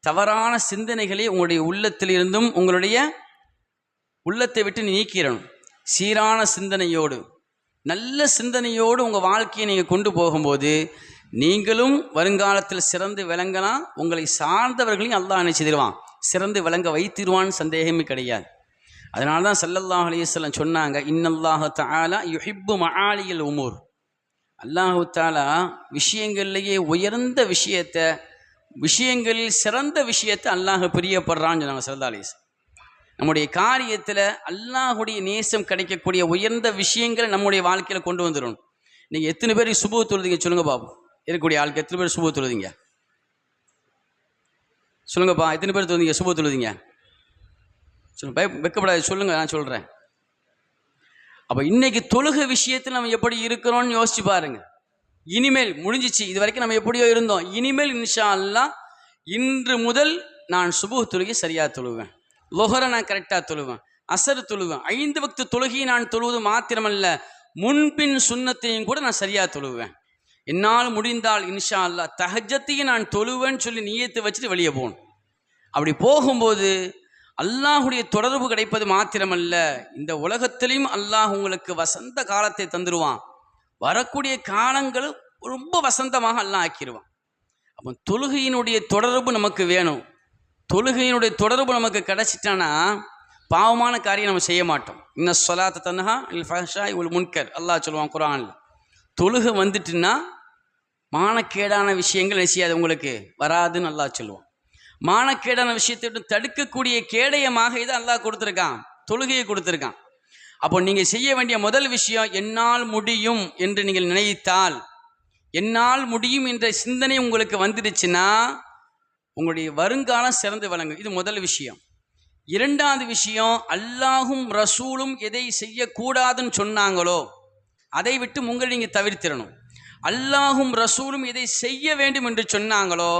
S1: தவறான சிந்தனைகளை உங்களுடைய உள்ளத்திலிருந்தும் உங்களுடைய உள்ளத்தை விட்டு நீக்கிடணும். சீரான சிந்தனையோடு, நல்ல சிந்தனையோடு உங்கள் வாழ்க்கையை நீங்கள் கொண்டு போகும்போது நீங்களும் வருங்காலத்தில் சிறந்து விளங்கலாம். உங்களை சார்ந்தவர்களையும் அல்லாஹ் என்ன செய்திருவான், சிறந்து விளங்க வைத்திருவான்னு சந்தேகமே கிடையாது. அதனால தான் ஸல்லல்லாஹு அலைஹி வஸல்லம் சொன்னாங்க, இன்னல்லாஹ தஆலா யுஹிப்பு மஆலியல் உமூர். அல்லாஹு தஆலா விஷயங்கள்லேயே உயர்ந்த விஷயத்தை, விஷயங்களில் சிறந்த விஷயத்தை அல்லாஹ் பிரியப்படுறான்னு சொன்னாங்க ஸல்லல்லாஹு அலைஹி வஸல்லம். நம்முடைய காரியத்தில் அல்லாஹுடைய நேசம் கிடைக்கக்கூடிய உயர்ந்த விஷயங்களை நம்முடைய வாழ்க்கையில் கொண்டு வந்துடணும். நீங்கள் எத்தனை பேர் சுபஹ் தொழுதீங்க சொல்லுங்க பாபு? இருக்கக்கூடிய ஆளுக்கு எத்தனை பேர் சுபஹ் தொழுதீங்க சொல்லுங்கப்பா? எத்தனை பேர் தொழுதீங்க சுபஹ் தொழுதீங்க சொல்லுங்க, வெக்கப்படாது சொல்லுங்கள், நான் சொல்கிறேன். அப்போ இன்றைக்கி தொழுகை விஷயத்தில் நம்ம எப்படி இருக்கிறோன்னு யோசிச்சு பாருங்க. இனிமேல் முடிஞ்சிச்சு, இது வரைக்கும் நம்ம எப்படியோ இருந்தோம். இனிமேல் இன்ஷா அல்லாஹ் இன்று முதல் நான் சுபஹ் தொழுகை சரியாக தொழுவேன், லொஹரை நான் கரெக்டாக தொழுவேன், அசர் தொழுவேன், 5 வக்து தொழுகையை நான் தொழுவது மாத்திரமல்ல முன்பின் சுன்னத்தையும் கூட நான் சரியாக தொழுவேன். என்னால் முடிந்தால் இன்ஷா அல்லாஹ் தஹஜ்ஜத்தையும் நான் தொழுவேன்னு சொல்லி நியத்து வச்சுட்டு வெளியே போகணும். அப்படி போகும்போது அல்லாஹுடைய தொடர்பு கிடைப்பது மாத்திரமல்ல, இந்த உலகத்திலையும் அல்லாஹ் உங்களுக்கு வசந்த காலத்தை தந்துடுவான். வரக்கூடிய காலங்கள் ரொம்ப வசந்தமாக அல்லாஹ் ஆக்கிடுவான். அப்போ தொழுகையினுடைய தொடர்பு நமக்கு வேணும். தொழுகையினுடைய தொடர்பு நமக்கு கிடைச்சிட்டானா பாவமான காரியம் நம்ம செய்ய மாட்டோம். இன்ன ஸலாத்த தன்ஹா அனில் ஃபஹ்ஷாஇ வல் முன்கர் அல்லாஹ் சொல்லுவான் குர்ஆன்ல. தொழுகை வந்துட்டுன்னா மானக்கேடான விஷயங்கள் செய்யாது, உங்களுக்கு வராதுன்னு அல்லாஹ் சொல்லுவான். மானக்கேடான விஷயத்தை விட்டு தடுக்கக்கூடிய கேடயமாக இதை அல்லாஹ் கொடுத்துருக்கான், தொழுகையை கொடுத்துருக்கான். அப்போ நீங்கள் செய்ய வேண்டிய முதல் விஷயம், என்னால் முடியும் என்று நீங்கள் நினைத்தால், என்னால் முடியும் என்ற சிந்தனை உங்களுக்கு வந்துடுச்சுன்னா உங்களுடைய வருங்காலம் சிறந்து விளங்கும். இது முதல் விஷயம். இரண்டாவது விஷயம், அல்லாஹும் ரசூலும் எதை செய்யக்கூடாதுன்னு சொன்னாங்களோ அதை விட்டு உங்களை நீங்கள் தவிர்த்திடணும். அல்லாஹும் ரசூலும் எதை செய்ய வேண்டும் என்று சொன்னாங்களோ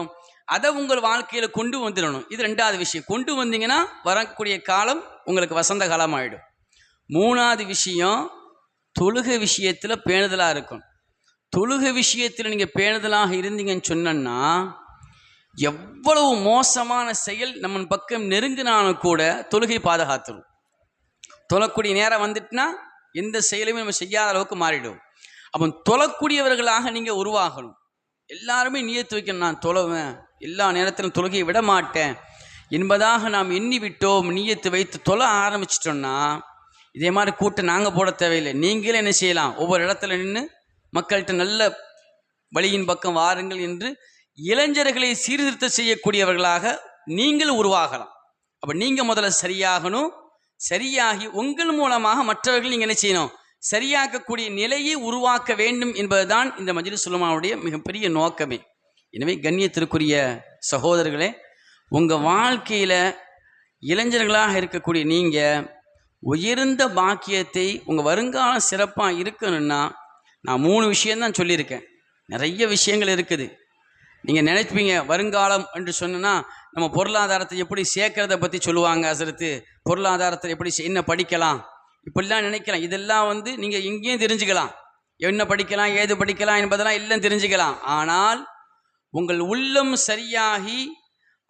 S1: அதை உங்கள் வாழ்க்கையில் கொண்டு வந்துடணும். இது ரெண்டாவது விஷயம். கொண்டு வந்தீங்கன்னா வரக்கூடிய காலம் உங்களுக்கு வசந்த காலம் ஆகிடும். மூணாவது விஷயம், தொழுகை விஷயத்தில் பேணுதலாக இருக்கும். தொழுகை விஷயத்தில் நீங்கள் பேணுதலாக இருந்தீங்கன்னு சொன்னா எவ்வளவு மோசமான செயல் நம்ம பக்கம் நெருங்கினாலும் கூட தொழுகை பாதுகாத்துடும். தொழக்கூடிய நேரம் வந்துட்டுனா எந்த செயலுமே நம்ம செய்யாத அளவுக்கு மாறிடும். அப்போ தொழக்கூடியவர்களாக நீங்கள் உருவாகணும். எல்லாருமே நியத்து வைக்கணும், நான் தொழுவேன், எல்லா நேரத்திலும் தொழுகையை விட மாட்டேன் என்பதாக நாம் எண்ணி விட்டோம். நியத்து வைத்து தொழ ஆரம்பிச்சிட்டோம்னா இதே மாதிரி கூட்டம் நாங்கள் போட தேவையில்லை. நீங்களே என்ன செய்யலாம், ஒவ்வொரு இடத்துல நின்று மக்கள்கிட்ட நல்ல வழியின் பக்கம் வாருங்கள் என்று இளைஞர்களை சீர்திருத்த செய்யக்கூடியவர்களாக நீங்கள் உருவாகலாம். அப்போ நீங்கள் முதல்ல சரியாகணும். சரியாகி உங்கள் மூலமாக மற்றவர்கள் நீங்கள் என்ன செய்யணும், சரியாக்கக்கூடிய நிலையை உருவாக்க வேண்டும் என்பதுதான் இந்த மஜ்லிஸ் உலமாவுடைய மிகப்பெரிய நோக்கமே. எனவே கண்ணியத்திற்குரிய சகோதரர்களே, உங்கள் வாழ்க்கையில் இளைஞர்களாக இருக்கக்கூடிய நீங்கள் உயர்ந்த பாக்கியத்தை உங்கள் வருங்காலம் சிறப்பாக இருக்கணும்னா நான் 3 விஷயம்தான் சொல்லியிருக்கேன். நிறைய விஷயங்கள் இருக்குது. நீங்கள் நினைப்பீங்க வருங்காலம் என்று சொன்னால் நம்ம பொருளாதாரத்தை எப்படி சேர்க்கறதை பற்றி சொல்லுவாங்க ஹஸரத்து, பொருளாதாரத்தை எப்படி என்ன படிக்கலாம் இப்படிலாம் நினைக்கலாம். இதெல்லாம் நீங்கள் எங்கேயும் தெரிஞ்சுக்கலாம், என்ன படிக்கலாம் ஏது படிக்கலாம் என்பதெல்லாம் எல்லாம் தெரிஞ்சுக்கலாம். ஆனால் உங்கள் உள்ளம் சரியாகி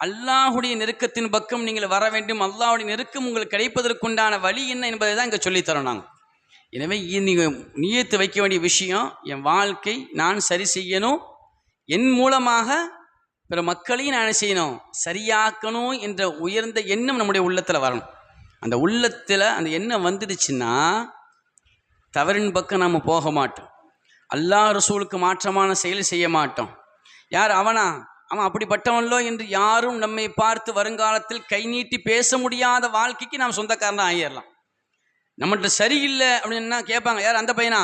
S1: அல்லாஹுடைய நெருக்கத்தின் பக்கம் நீங்கள் வர வேண்டும், அல்லாஹுடைய நெருக்கம் உங்களுக்கு கிடைப்பதற்குண்டான வழி என்ன என்பதை தான் இங்கே சொல்லித்தரோம் நாங்கள். எனவே நீங்கள் நியத்து வைக்க வேண்டிய விஷயம், என் வாழ்க்கை நான் சரி செய்யணும், என் மூலமாக பிற மக்களையும் நான் செய்யணும், சரியாக்கணும் என்ற உயர்ந்த எண்ணம் நம்முடைய உள்ளத்தில் வரணும். அந்த உள்ளத்தில் அந்த எண்ணம் வந்துடுச்சுன்னா தவறின் பக்கம் நாம் போக மாட்டோம். அல்லாஹ் ரசூலுக்கு மாற்றமான செயல் செய்ய மாட்டோம். யார் அவனா, அவன் அப்படிப்பட்டவன்லோ என்று யாரும் நம்மை பார்த்து வருங்காலத்தில் கை நீட்டி பேச முடியாத வாழ்க்கைக்கு நாம் சொந்தக்காரனாக ஆகிடலாம். நம்மகிட்ட சரியில்லை அப்படின்னா கேட்பாங்க, யார் அந்த பையனா,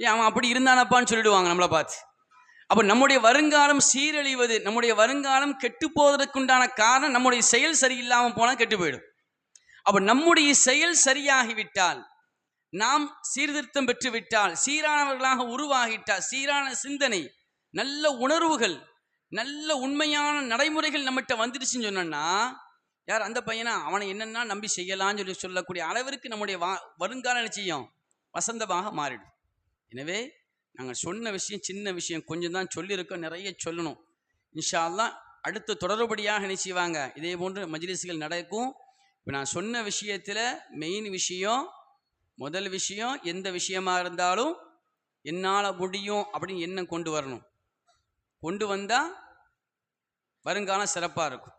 S1: ஏன் அவன் அப்படி இருந்தானப்பான்னு சொல்லிடுவாங்க நம்மளை பார்த்து. அப்போ நம்முடைய வருங்காலம் சீரழிவது, நம்முடைய வருங்காலம் கெட்டு போவதற்குண்டான காரணம் நம்முடைய செயல் சரியில்லாமல் போனால் கெட்டு போயிடும். அப்போ நம்முடைய செயல் சரியாகிவிட்டால், நாம் சீர்திருத்தம் பெற்றுவிட்டால், சீரானவர்களாக உருவாகிட்டால், சீரான சிந்தனை, நல்ல உணர்வுகள், நல்ல உண்மையான நடைமுறைகள் நம்மகிட்ட வந்துடுச்சுன்னு சொன்னோன்னா யார் அந்த பையனா, அவனை என்னென்னா நம்பி செய்யலான்னு சொல்லக்கூடிய அளவிற்கு நம்முடைய வருங்காலம் நிச்சயம் வசந்தமாக மாறிடும். எனவே நாங்கள் சொன்ன விஷயம் சின்ன விஷயம், கொஞ்சம் தான் சொல்லியிருக்கோம், நிறைய சொல்லணும். இன்ஷா அல்லாஹ் அடுத்த தொடர்படியாக என்ன செய்வாங்க, இதே போன்று மஜ்லிஸ்கள் நடக்கும். இப்போ நான் சொன்ன விஷயத்தில் மெயின் விஷயம், முதல் விஷயம், எந்த விஷயமாக இருந்தாலும் என்னால் முடியும் அப்படின்னு எண்ணம் கொண்டு வரணும். கொண்டு வந்தால் வருங்காலம் சிறப்பாக இருக்கும்.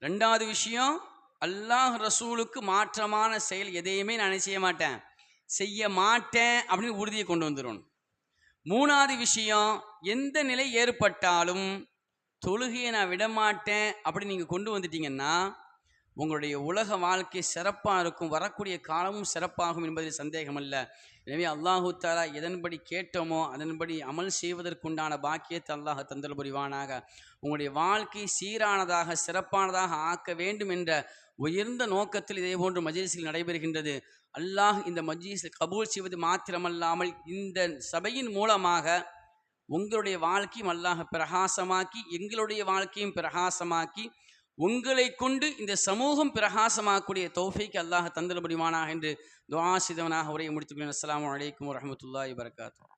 S1: ரெண்டாவது விஷயம், அல்லாஹ் ரசூலுக்கு மாற்றமான செயல் எதையுமே நான் செய்ய மாட்டேன், செய்ய மாட்டேன் அப்படின்னு உறுதியை கொண்டு வந்துடணும். மூணாவது விஷயம், எந்த நிலை ஏற்பட்டாலும் தொழுகையை நான் விடமாட்டேன் அப்படி நீங்கள் கொண்டு வந்துட்டீங்கன்னா உங்களுடைய உலக வாழ்க்கை சிறப்பாக இருக்கும், வரக்கூடிய காலமும் சிறப்பாகும் என்பதில் சந்தேகம் அல்ல. எனவே அல்லாஹு தஆலா எதன்படி கேட்டோமோ அதன்படி அமல் செய்வதற்குண்டான பாக்கியத்தை அல்லாஹ் தந்தல் புரிவானாக. உங்களுடைய வாழ்க்கை சீரானதாக சிறப்பானதாக ஆக்க வேண்டும் என்ற உயர்ந்த நோக்கத்தில் இதே போன்று மஜ்லிஸில் நடைபெறுகின்றது. அல்லாஹ் இந்த மஜ்லிஸில் கபூல் செய்வது மாத்திரமல்லாமல் இந்த சபையின் மூலமாக உங்களுடைய வாழ்க்கையும் அல்லாஹ் பிரகாசமாக்கி, எங்களுடைய வாழ்க்கையும் பிரகாசமாக்கி, உங்களை கொண்டு இந்த சமூகம் பிரகாசமாகக்கூடிய தௌஃபீக் அல்லாஹ் தந்தல் புரிவானாக என்று துஆ செய்தவனாக உரையை முடித்துக்கொள்கிறேன். அஸ்ஸலாமு அலைக்கும் வரஹ்மத்துல்லாஹி வபரகாத்துஹு.